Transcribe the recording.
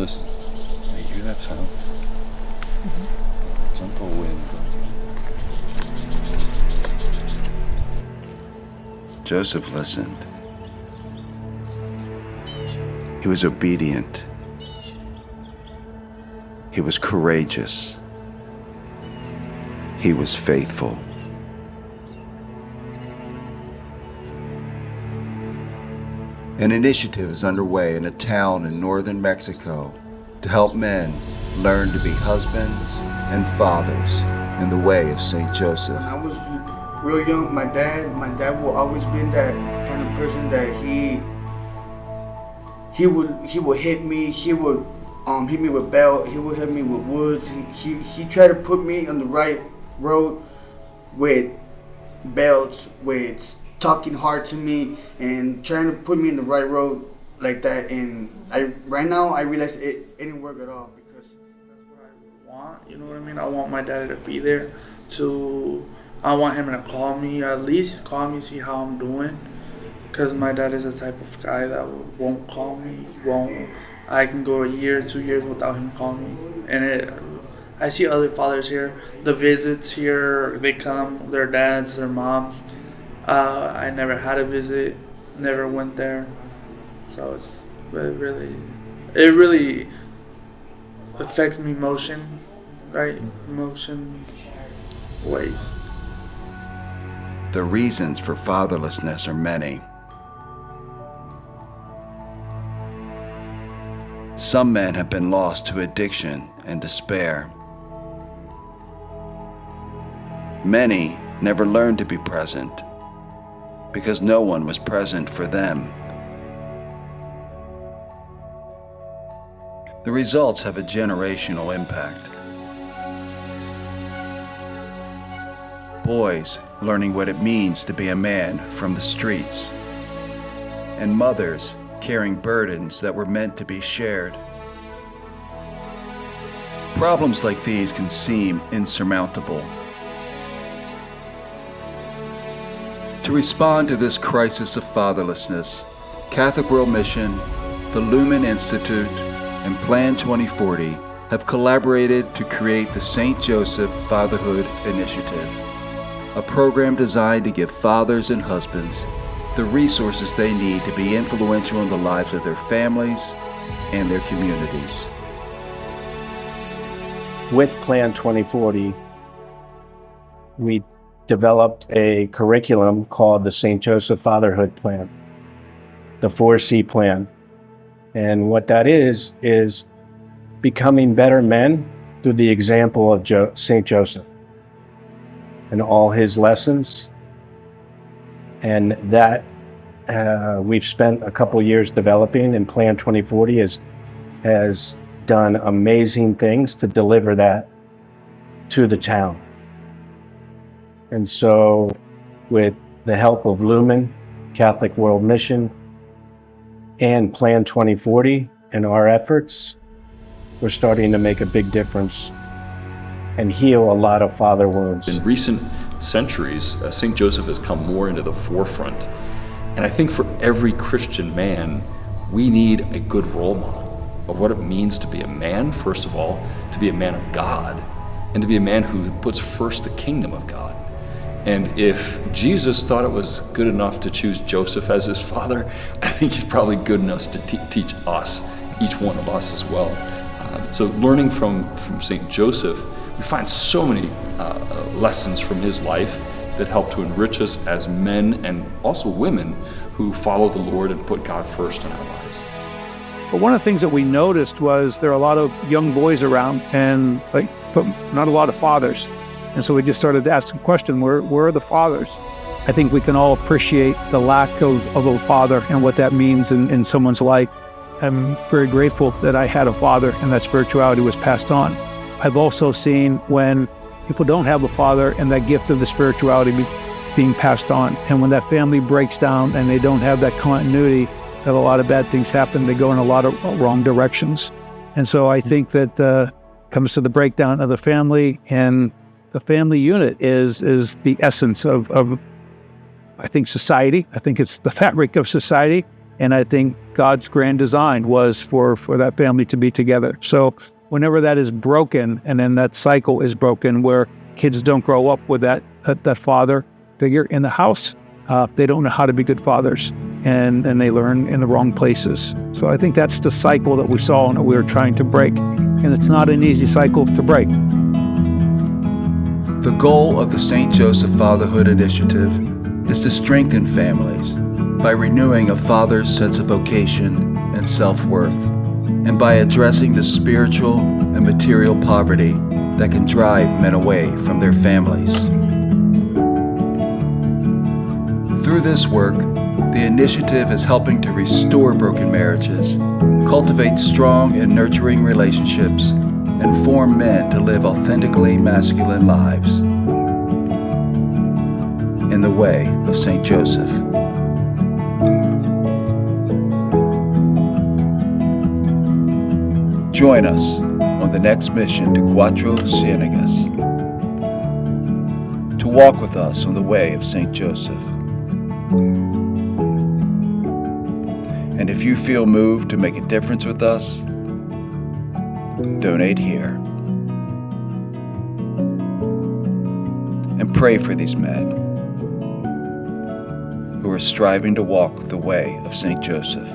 Listen, you hear that sound? Gentle wind. Joseph listened. He was obedient. He was courageous. He was faithful. An initiative is underway in a town in northern Mexico to help men learn to be husbands and fathers in the way of Saint Joseph. When I was real young, my dad will always been that kind of person that he would hit me. He would hit me with belt. He would hit me with woods. He tried to put me on the right road with belts, with talking hard to me and trying to put me in the right road like that. And right now I realize it didn't work at all, because that's what I want. You know what I mean? I want my daddy to be there. I want him to call me, or at least call me, see how I'm doing. Because my dad is the type of guy that won't call me. I can go a year, 2 years without him calling me. And I see other fathers here. The visits here, they come, their dads, their moms. I never had a visit, never went there, so it really affects me emotion ways. The reasons for fatherlessness are many. Some men have been lost to addiction and despair. Many never learned to be present because no one was present for them. The results have a generational impact. Boys learning what it means to be a man from the streets, and mothers carrying burdens that were meant to be shared. Problems like these can seem insurmountable. To respond to this crisis of fatherlessness, Catholic World Mission, the Lumen Institute, and Plan 2040 have collaborated to create the Saint Joseph Fatherhood Initiative, a program designed to give fathers and husbands the resources they need to be influential in the lives of their families and their communities. With Plan 2040, we developed a curriculum called the Saint Joseph Fatherhood Plan, the 4C plan. And what that is becoming better men through the example of Saint Joseph and all his lessons. And that we've spent a couple years developing, and Plan 2040 has done amazing things to deliver that to the town. And so with the help of Lumen, Catholic World Mission, and Plan 2040 and our efforts, we're starting to make a big difference and heal a lot of father wounds. In recent centuries, Saint Joseph has come more into the forefront. And I think for every Christian man, we need a good role model of what it means to be a man, first of all, to be a man of God, and to be a man who puts first the kingdom of God. And if Jesus thought it was good enough to choose Joseph as his father, I think he's probably good enough to teach us, each one of us as well. So learning from Saint Joseph, we find so many lessons from his life that help to enrich us as men and also women who follow the Lord and put God first in our lives. But one of the things that we noticed was there are a lot of young boys around and but not a lot of fathers. And so we just started to ask the question, where are the fathers? I think we can all appreciate the lack of a father and what that means in someone's life. I'm very grateful that I had a father and that spirituality was passed on. I've also seen when people don't have a father and that gift of the spirituality being passed on. And when that family breaks down and they don't have that continuity, that a lot of bad things happen. They go in a lot of wrong directions. And so I think that comes to the breakdown of the family, and the family unit is the essence of I think society. I think it's the fabric of society. And I think God's grand design was for that family to be together. So whenever that is broken, and then that cycle is broken where kids don't grow up with that father figure in the house, they don't know how to be good fathers, and they learn in the wrong places. So I think that's the cycle that we saw and that we were trying to break. And it's not an easy cycle to break. The goal of the Saint Joseph Fatherhood Initiative is to strengthen families by renewing a father's sense of vocation and self-worth, and by addressing the spiritual and material poverty that can drive men away from their families. Through this work, the initiative is helping to restore broken marriages, cultivate strong and nurturing relationships, and form men to live authentically masculine lives in the way of Saint Joseph. Join us on the next mission to Cuatro Ciénegas to walk with us on the way of Saint Joseph. And if you feel moved to make a difference with us, donate here. And pray for these men who are striving to walk the way of Saint Joseph.